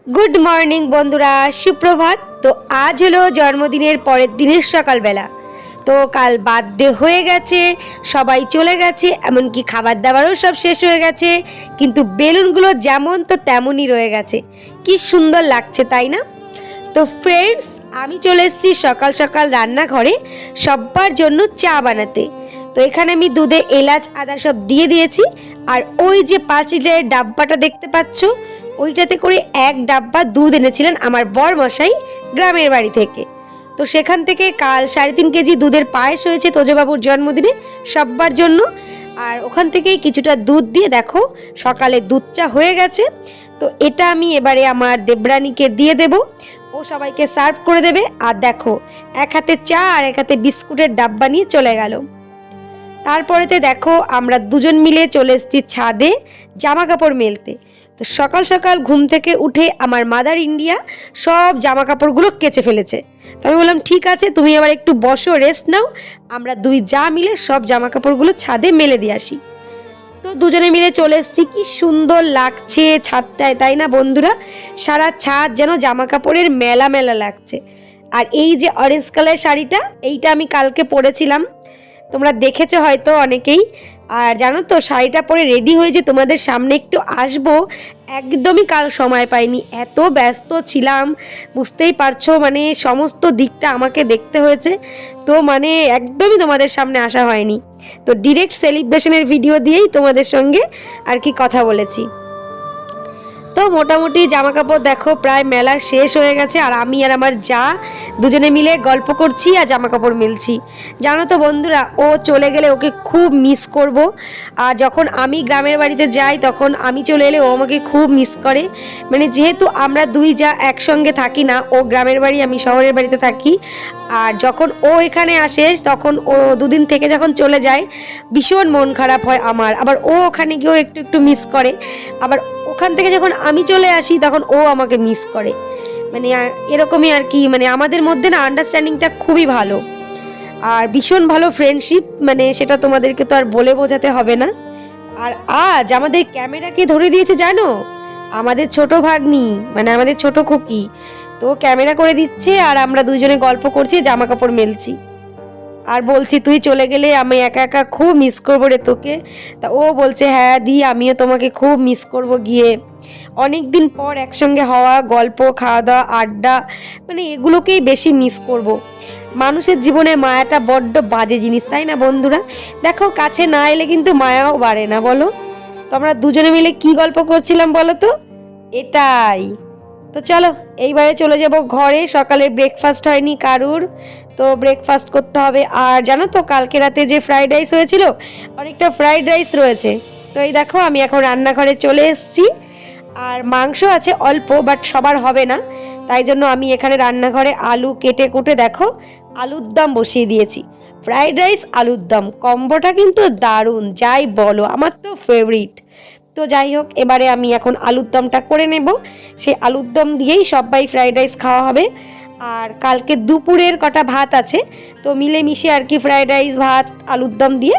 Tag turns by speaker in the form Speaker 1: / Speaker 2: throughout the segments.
Speaker 1: Good morning বন্ধুরা, সুপ্রভাত। তো আজ হলো জন্মদিনের পরের দিনের সকালবেলা। তো কাল বার্থডে হয়ে গেছে, সবাই চলে গেছে, এমনকি খাবার দাবারও সব শেষ হয়ে গেছে, কিন্তু বেলুনগুলো যেমন তো তেমনই রয়ে গেছে। কি সুন্দর লাগছে তাই না? তো ফ্রেন্ডস, আমি চলে এসেছি সকাল সকাল রান্নাঘরে সবার জন্য চা বানাতে। তো এখানে আমি দুধে এলাচ আদা সব দিয়ে দিয়েছি। আর ওই যে 5 লিটারের ডাব্বাটা দেখতে পাচ্ছ, ওইটাতে করে এক ডাব্বা দুধ এনেছিলেন আমার বরমশাই গ্রামের বাড়ি থেকে। তো সেখান থেকে কাল 3.5 কেজি দুধের পায়েস হয়েছে তোজবাবুর জন্মদিনে সবার জন্য। আর ওখান থেকেই কিছুটা দুধ দিয়ে দেখো সকালে দুধ চা হয়ে গেছে। তো এটা আমি এবারে আমার দেবরানীকে দিয়ে দেব, ও সবাইকে সার্ভ করে দেবে। আর দেখো এক হাতে চা আর এক হাতে বিস্কুটের ডাব্বা নিয়ে চলে গেল। তারপরেতে দেখো আমরা দুজন মিলে চলে এসেছি ছাদে জামা কাপড় মেলতে। তো সকাল সকাল ঘুম থেকে উঠে আমার মাদার ইন্ডিয়া সব জামা কাপড়গুলো কেচে ফেলেছে। তো আমি বললাম ঠিক আছে, তুমি আবার একটু বসো, রেস্ট নাও, আমরা দুই যা মিলে সব জামা কাপড়গুলো ছাদে মেলে দিয়ে আসি। তো দুজনে মিলে চলে এসেছি। কি সুন্দর লাগছে ছাদটায়, তাই না বন্ধুরা? সারা ছাদ যেন জামা কাপড়ের মেলা মেলা লাগছে। আর এই যে অরেঞ্জ কালার শাড়িটা, এইটা আমি কালকে পরেছিলাম, তোমরা দেখেছো হয়তো অনেকেই। আর জানো তো, শাড়িটা পরে রেডি হয়ে যে তোমাদের সামনে একটু আসবো, একদমই কাল সময় পাইনি, এত ব্যস্ত ছিলাম বুঝতেই পারছো। মানে সমস্ত দিকটা আমাকে দেখতে হয়েছে, তো মানে একদমই তোমাদের সামনে আসা হয়নি। তো ডিরেক্ট সেলিব্রেশনের ভিডিও দিয়েই তোমাদের সঙ্গে আর কি কথা বলেছি। তো মোটামুটি জামা কাপড় দেখো প্রায় মেলা শেষ হয়ে গেছে। আর আমি আর আমার যা দুজনে মিলে গল্প করছি আর জামা কাপড় মিলছি। জানো তো বন্ধুরা, ও চলে গেলে ওকে খুব মিস করব। আর যখন আমি গ্রামের বাড়িতে যাই তখন আমি চলে এলে ও আমাকে খুব মিস করে। মানে যেহেতু আমরা দুই যা একসঙ্গে থাকি না, ও গ্রামের বাড়ি আমি শহরের বাড়িতে থাকি। আর যখন ও এখানে আসে তখন ও দুদিন থেকে যখন চলে যায় ভীষণ মন খারাপ হয় আমার। আবার ও ওখানে গিয়েও একটু একটু মিস করে। আবার ওখান থেকে যখন আমি চলে আসি তখন ও আমাকে মিস করে। মানে এরকমই আর কি। মানে আমাদের মধ্যে না আন্ডারস্ট্যান্ডিংটা খুবই ভালো আর ভীষণ ভালো ফ্রেন্ডশিপ। মানে সেটা তোমাদেরকে তো আর বলে বোঝাতে হবে না। আর আজ আমাদের ক্যামেরাকে ধরে দিয়েছে জানো, আমাদের ছোট ভাগ্নি, মানে আমাদের ছোট খুকি। তো ক্যামেরা করে দিচ্ছে আর আমরা দুজনে গল্প করছি, জামা কাপড় মেলছি। আর বলছি তুই চলে গেলে আমি একা একা খুব মিস করবো রে তোকে। তা ও বলছে হ্যাঁ দি, আমিও তোমাকে খুব মিস করব গিয়ে। অনেক দিন পর একসঙ্গে হওয়া, গল্প, খাওয়া দাওয়া, আড্ডা, মানে এগুলোকেই বেশি মিস করব। মানুষের জীবনে মায়াটা বড্ড বাজে জিনিস, তাই না বন্ধুরা? দেখো কাছে না এলে কিন্তু মায়াও বাড়ে না, বলো? তো আমরা দুজনে মিলে কি গল্প করছিলাম বলো তো? এটাই। তো চলো এইবারে চলে যাব ঘরে। সকালে ব্রেকফাস্ট হয়নি কারুর, তো ব্রেকফাস্ট করতে হবে। আর জানো তো কালকে রাতে যে ফ্রাইড রাইস হয়েছিল, অনেকটা ফ্রাইড রাইস রয়েছে। তো এই দেখো আমি এখন রান্নাঘরে চলে এসেছি। আর মাংস আছে অল্প, বাট সবার হবে না, তাই জন্য আমি এখানে রান্নাঘরে আলু কেটে কুটে দেখো আলুর দম বসিয়ে দিয়েছি। ফ্রাইড রাইস আলুর দম কম্বোটা কিন্তু দারুণ, যাই বলো, আমার তো ফেভারিট। তো যাই হোক, এবারে আমি এখন আলুর দমটা করে নেব। সেই আলুর দম দিয়েই সবাই ফ্রাইড রাইস খাওয়া হবে। আর কালকে দুপুরের কটা ভাত আছে, তো মিলেমিশে আর কি ফ্রাইড রাইস ভাত আলুর দম দিয়ে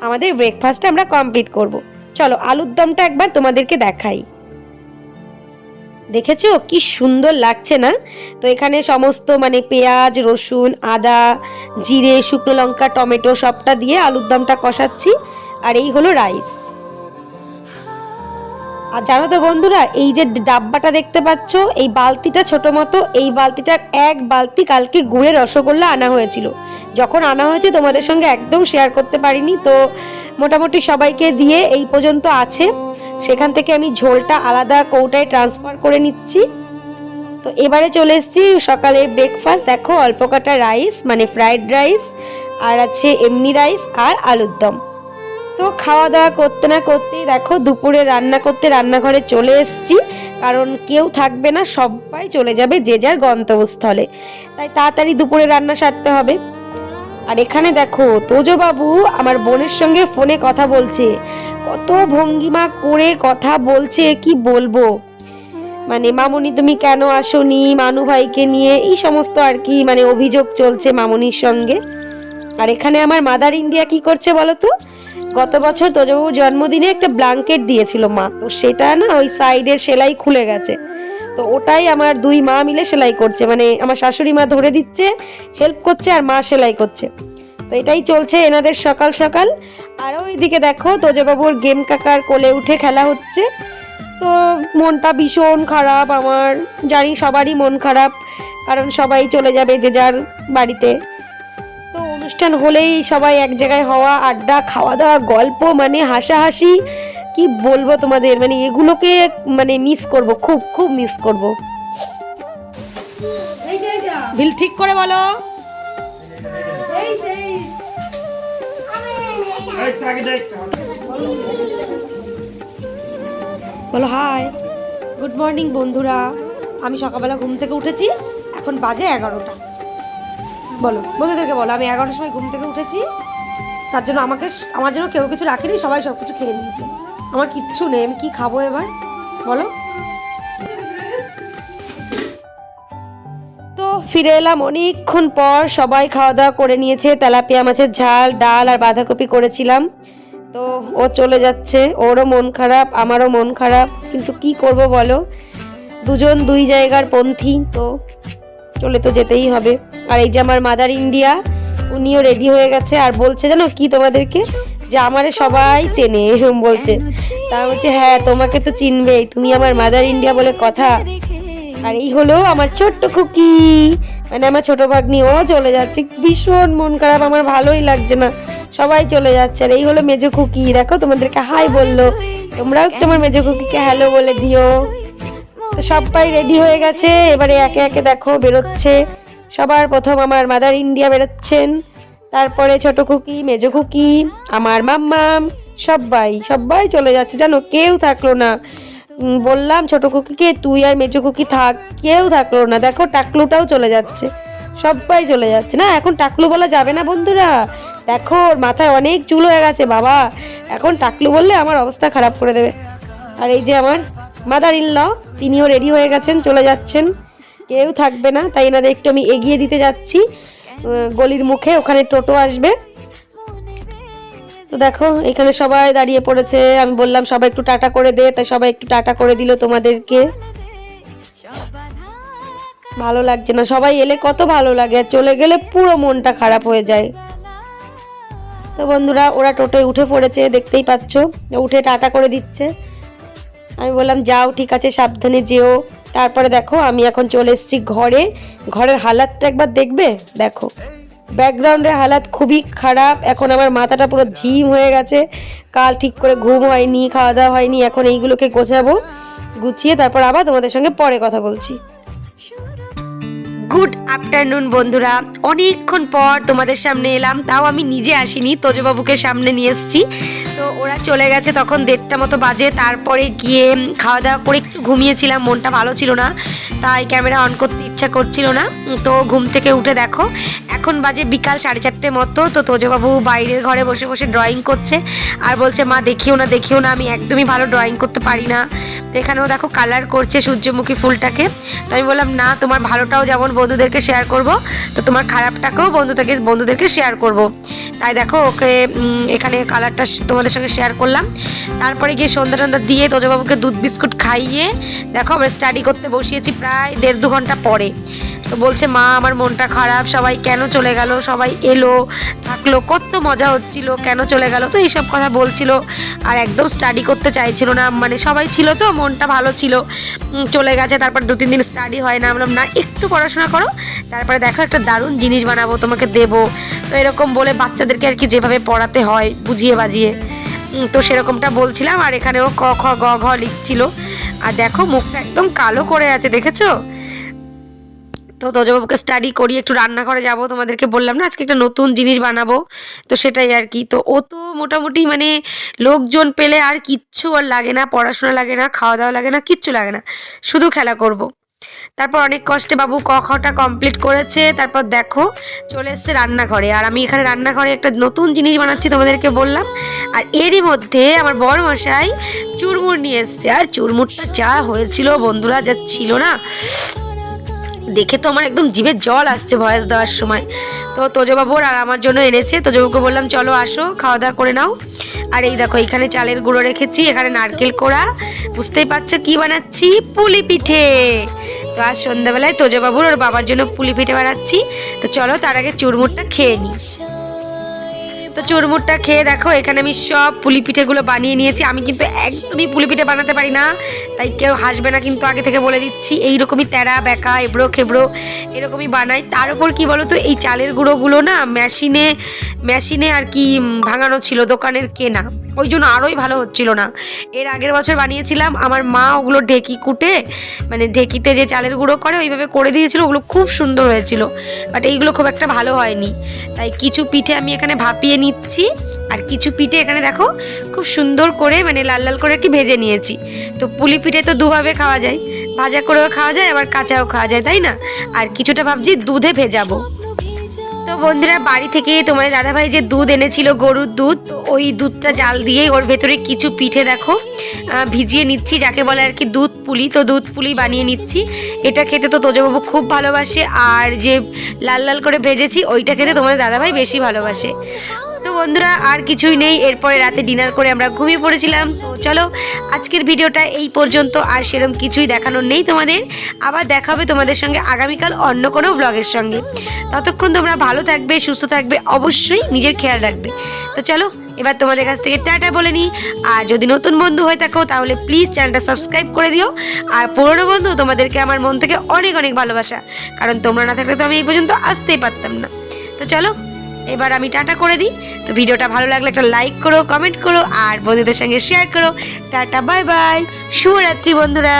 Speaker 1: আমাদের ব্রেকফাস্টটা আমরা কমপ্লিট করব। চলো আলুর দমটা একবার তোমাদেরকে দেখাই। দেখেছো কি সুন্দর লাগছে না? তো এখানে সমস্ত মানে পেঁয়াজ, রসুন, আদা, জিরে, শুকনো লঙ্কা, টমেটো সবটা দিয়ে আলুর দমটা কষাচ্ছি। আর এই হলো রাইস। আর জানো তো বন্ধুরা, এই যে ডাব্বাটা দেখতে পাচ্ছ, এই বালতিটা ছোট মতো, এই বালতিটার এক বালতি কালকে গুড়ের রসগোল্লা আনা হয়েছিল। যখন আনা হয়েছে তোমাদের সঙ্গে একদম শেয়ার করতে পারিনি, তো মোটামুটি সবাইকে দিয়ে এই পর্যন্ত আছে। সেখান থেকে আমি ঝোলটা আলাদা কৌটায় ট্রান্সফার করে নিচ্ছি। তো এবারে চলে এসেছি সকালের ব্রেকফাস্ট। দেখো অল্প কটা রাইস, মানে ফ্রাইড রাইস, আর আছে এমনি রাইস আর আলুর দম। তো খাওয়া দাওয়া করতে না করতেই দেখো দুপুরে রান্না করতে রান্নাঘরে চলে এসেছি। কারণ কেউ থাকবে না, সবাই চলে যাবে যে যার গন্তব্যস্থলে, তাই তাড়াতাড়ি দুপুরে রান্না সারতে হবে। আর এখানে দেখো তোজবাবু আমার বোনের সঙ্গে ফোনে কথা বলছে, কত ভঙ্গিমা করে কথা বলছে, কি বলবো। মানে মামুনি তুমি কেন আসোনি, মানু ভাইকে নিয়ে এই সমস্ত আর কি মানে অভিযোগ চলছে মামুনির সঙ্গে। আর এখানে আমার মাদার ইন্ডিয়া কি করছে বলো তো? গত বছর তোজবাবুর জন্মদিনে একটা ব্ল্যাঙ্কেট দিয়েছিল মা, তো সেটা না ওই সাইডের সেলাই খুলে গেছে। তো ওটাই আমার দুই মা মিলে সেলাই করছে, মানে আমার শাশুড়ি মা ধরে দিচ্ছে, হেল্প করছে, আর মা সেলাই করছে। তো এটাই চলছে এনাদের সকাল সকাল। আর ওইদিকে দেখো তোজবাবুর গেম কাকার কোলে উঠে খেলা হচ্ছে। তো মনটা ভীষণ খারাপ আমার, জানি সবারই মন খারাপ, কারণ সবাই চলে যাবে যে যার বাড়িতে। তো অনুষ্ঠান হলেই সবাই এক জায়গায় হওয়া, আড্ডা, খাওয়া দাওয়া, গল্প, মানে হাসাহাসি, কি বলবো তোমাদের, মানে এগুলোকে মানে মিস করব, খুব খুব মিস করব। বিল ঠিক করে বলো। বলো হাই, গুড মর্নিং বন্ধুরা। আমি সকালবেলা ঘুম থেকে উঠেছি, এখন বাজে 11টা। বলো বন্ধুদেরকে বলো, আমি 11টার সময় ঘুম থেকে উঠেছি, তার জন্য আমার জন্য কেউ কিছু রাখেনি, সবাই সব কিছু খেয়ে নিয়েছে, আমার কিচ্ছু নেই, আমি কি খাবো এবার বলো। তো ফিরে এলাম অনেকক্ষণ পর, সবাই খাওয়া দাওয়া করে নিয়েছে, তেলাপিয়া মাছের ঝাল, ডাল আর বাঁধাকপি করেছিলাম। তো ও চলে যাচ্ছে, ওরও মন খারাপ, আমারও মন খারাপ, কিন্তু কি করব বলো, দুজন দুই জায়গার পন্থী, তো চলে তো যেতেই হবে। আর এই যে আমার মাদার ইন্ডিয়া, উনিও রেডি হয়ে গেছে, আর বলছে জানো কি তোমাদেরকে, যে আমারে সবাই চেনে, এরকম বলছে। তা বলছে হ্যাঁ তোমাকে তো চিনবেই, তুমি আমার মাদার ইন্ডিয়া বলে কথা। আর এই হলো আমার ছোট্ট খুকি, মানে আমার ছোট ভাগ্নি, ও চলে যাচ্ছে, ভীষণ মন খারাপ আমার, ভালোই লাগছে না, সবাই চলে যাচ্ছে। আর এই হলো মেজো খুকি, দেখো তোমাদেরকে হাই বললো, তোমরাও একটু আমার মেজো খুকিকে হ্যালো বলে দিও। তো সবাই রেডি হয়ে গেছে, এবারে একে একে দেখো বেরোচ্ছে। সবার প্রথম আমার মাদার ইন্ডিয়া বেরোচ্ছেন, তারপরে ছোট খুকি, মেজো খুকি, আমার মাম্মাম, সবাই চলে যাচ্ছে জানো, কেউ থাকলো না। বললাম ছোট খুকিকে তুই আর মেজো খুকি থাক, কেউ থাকলো না। দেখো টাকলুটাও চলে যাচ্ছে, সবাই চলে যাচ্ছে। না এখন টাকলু বলা যাবে না বন্ধুরা, দেখো ওর মাথায় অনেক চুল হয়ে গেছে বাবা, এখন টাকলু বললে আমার অবস্থা খারাপ করে দেবে। আর এই যে আমার মাদার ইন ল, তিনিও রেডি হয়ে গেছেন, চলে যাচ্ছেন, কেউ থাকবে না, তাই এনাদের একটু আমি এগিয়ে দিতে যাচ্ছি গলির মুখে, ওখানে টোটো আসবে। তো দেখো এখানে সবাই দাঁড়িয়ে পড়েছে, আমি বললাম সবাই একটু টাটা করে দে, তাই সবাই একটু টাটা করে দিল তোমাদেরকে। ভালো লাগছে না, সবাই এলে কত ভালো লাগে, আর চলে গেলে পুরো মনটা খারাপ হয়ে যায়। তো বন্ধুরা ওরা টোটোয় উঠে পড়েছে, দেখতেই পাচ্ছ, উঠে টাটা করে দিচ্ছে। আমি বললাম যাও ঠিক আছে, সাবধানে যেও। তারপরে দেখো আমি এখন চলে এসেছি ঘরের হালাতটা একবার দেখবে, দেখো ব্যাকগ্রাউন্ডের হালাত খুবই খারাপ, এখন আমার মাথাটা পুরো ঝিম হয়ে গেছে, কাল ঠিক করে ঘুম হয়নি, খাওয়া দাওয়া হয়নি, এখন এইগুলোকে গোছাবো, গুছিয়ে তারপর আবার তোমাদের সঙ্গে পরে কথা বলছি। গুড আফটারনুন বন্ধুরা, অনেকক্ষণ পর তোমাদের সামনে এলাম, তাও আমি নিজে আসিনি, তোজবাবুকে সামনে নিয়ে এসেছি। তো ওরা চলে গেছে তখন 1:30 মতো বাজে, তারপরে গিয়ে খাওয়া দাওয়া করে একটু ঘুমিয়েছিলাম, মনটা ভালো ছিল না, তাই ক্যামেরা অন করতে ইচ্ছা করছিল না। তো ঘুম থেকে উঠে দেখো এখন বাজে বিকাল 4:30 মতো। তো তোজবাবু বাইরের ঘরে বসে বসে ড্রয়িং করছে, আর বলছে মা দেখিও না, আমি একদমই ভালো ড্রয়িং করতে পারি না। তো এখানেও দেখো কালার করছে সূর্যমুখী ফুলটাকে। তো আমি বললাম না, তোমার ভালোটাও যেমন বন্ধুদেরকে শেয়ার করব, তো তোমার খারাপটাকেও বন্ধুদেরকে শেয়ার করব। তাই দেখো ওকে এখানে কালারটা তোমাদের সঙ্গে শেয়ার করলাম। তারপরে গিয়ে সন্ধ্যা দিয়ে তোজবাবুকে দুধ বিস্কুট খাইয়ে দেখো আমরা স্টাডি করতে বসিয়েছি প্রায় 1.5-2 ঘন্টা পরে। তো বলছে মা আমার মনটা খারাপ, সবাই কেন চলে গেল, সবাই এলো থাকলো, কত মজা হচ্ছিল, কেন চলে গেল, তো এইসব কথা বলছিল, আর একদম স্টাডি করতে চাইছিল না, মানে সবাই ছিল তো মনটা ভালো ছিল, চলে গেছে। তারপর 2-3 দিন স্টাডি হয় না, বললাম না একটু পড়াশোনা করো, তারপরে দেখো একটা দারুণ জিনিস বানাবো তোমাকে দেবো। তো এরকম বলে বাচ্চাদেরকে আর কি যেভাবে পড়াতে হয় বুঝিয়ে বাজিয়ে, তো সেরকমটা বলছিলাম। আর এখানেও ক খ গ ঘ লিখছিল, আর দেখো মুখটা একদম কালো করে আছে, দেখেছো? তো তোজবাবুকে স্টাডি করি, একটু রান্নাঘরে যাব, তোমাদেরকে বললাম না আজকে একটা নতুন জিনিস বানাবো, তো সেটাই আর কি। তো ও তো মোটামুটি মানে লোকজন পেলে আর কিচ্ছু আর লাগে না, পড়াশোনা লাগে না, খাওয়া দাওয়া লাগে না, কিচ্ছু লাগে না, শুধু খেলা করব। তারপর অনেক কষ্টে বাবু ক খটা কমপ্লিট করেছে, তারপর দেখো চলে এসছে রান্নাঘরে, আর আমি এখানে রান্নাঘরে একটা নতুন জিনিস বানাচ্ছি তোমাদেরকে বললাম। আর এরই মধ্যে আমার বড় মশাই চুরমুর নিয়ে এসছে, আর চুরমুরটা যা হয়েছিল বন্ধুরা, যা ছিল না, দেখে তো আমার একদম জিভে জল আসছে ভয়েস দেওয়ার সময়। তো তোজবাবুর আর আমার জন্য এনেছে। তোজবাবুকে বললাম চলো আসো খাওয়া দাওয়া করে নাও। আর এই দেখো এখানে চালের গুঁড়ো রেখেছি, এখানে নারকেল কোড়া, বুঝতেই পারছো কি বানাচ্ছি, পুলি পিঠে। তো আজ সন্ধ্যাবেলায় তোজবাবুর ওর বাবার জন্য পুলি পিঠে বানাচ্ছি। তো চলো তার আগে চুরমুরটা খেয়ে নিই। তো চুরমুরটা খেয়ে দেখো এখানে আমি সব পুলি পিঠেগুলো বানিয়ে নিয়েছি। আমি কিন্তু একদমই পুলি পিঠে বানাতে পারি না, তাই কেউ হাসবে না কিন্তু আগে থেকে বলে দিচ্ছি। এইরকমই তেরা বেঁকা এবড়ো খেবড়ো এরকমই বানাই। তার উপর কি বলো তো, এই চালের গুঁড়োগুলো না মেশিনে আর কি ভাঙানো ছিল, দোকানের কেনা, ওই জন্য আরোই ভালো হচ্ছিল না। এর আগের বছর বানিয়েছিলাম, আমার মা ওগুলো ঢেকি কুটে, মানে ঢেকিতে যে চালের গুঁড়ো করে ওইভাবে করে দিয়েছিল, ওগুলো খুব সুন্দর হয়েছিল। বাট এইগুলো খুব একটা ভালো হয়নি। তাই কিছু পিঠে আমি এখানে ভাপিয়ে নিচ্ছি, আর কিছু পিঠে এখানে দেখো খুব সুন্দর করে মানে লাল লাল করে আর কি ভেজে নিয়েছি। তো পুলি পিঠে তো দুভাবে খাওয়া যায়, ভাজা করেও খাওয়া যায় আবার কাঁচাও খাওয়া যায়, তাই না? আর কিছুটা ভাবছি দুধে ভেজাবো। তো বন্ধুরা বাড়ি থেকে তোমার দাদাভাই যে দুধ এনেছিল, গরুর দুধ, ওই দুধটা জাল দিয়ে ওর ভেতরে কিছু পিঠে দেখো ভিজিয়ে নিচ্ছি, যাকে বলে আর কি দুধ পুলি। তো দুধ পুলি বানিয়ে নিচ্ছি। এটা খেতে তো তোজবাবু খুব ভালোবাসে, আর যে লাল লাল করে ভেজেছি ওইটা খেতে তোমাদের দাদাভাই বেশি ভালোবাসে। তো বন্ধুরা আর কিছুই নেই, এরপরে রাতে ডিনার করে আমরা ঘুমিয়ে পড়েছিলাম। তো চলো আজকের ভিডিওটা এই পর্যন্ত, আর সেরকম কিছুই দেখানোর নেই তোমাদের। আবার দেখা হবে তোমাদের সঙ্গে আগামীকাল অন্য কোনো ব্লগের সঙ্গে। ততক্ষণ তোমরা ভালো থাকবে, সুস্থ থাকবে, অবশ্যই নিজের খেয়াল রাখবে। তো চলো এবার তোমাদের কাছ থেকে টাটা বলে নিই। আর যদি নতুন বন্ধু হয়ে থাকো তাহলে প্লিজ চ্যানেলটা সাবস্ক্রাইব করে দিও। আর পুরনো বন্ধু, তোমাদেরকে আমার মন থেকে অনেক অনেক ভালোবাসা, কারণ তোমরা না থাকলে তো আমি এই পর্যন্ত আসতেই পারতাম না। তো চলো এবার আমি টাটা করে দিই। তো ভিডিওটা ভালো লাগলে একটা লাইক করো, কমেন্ট করো, আর বন্ধুদের সঙ্গে শেয়ার করো। টাটা, বাই বাই, শুভরাত্রি বন্ধুরা।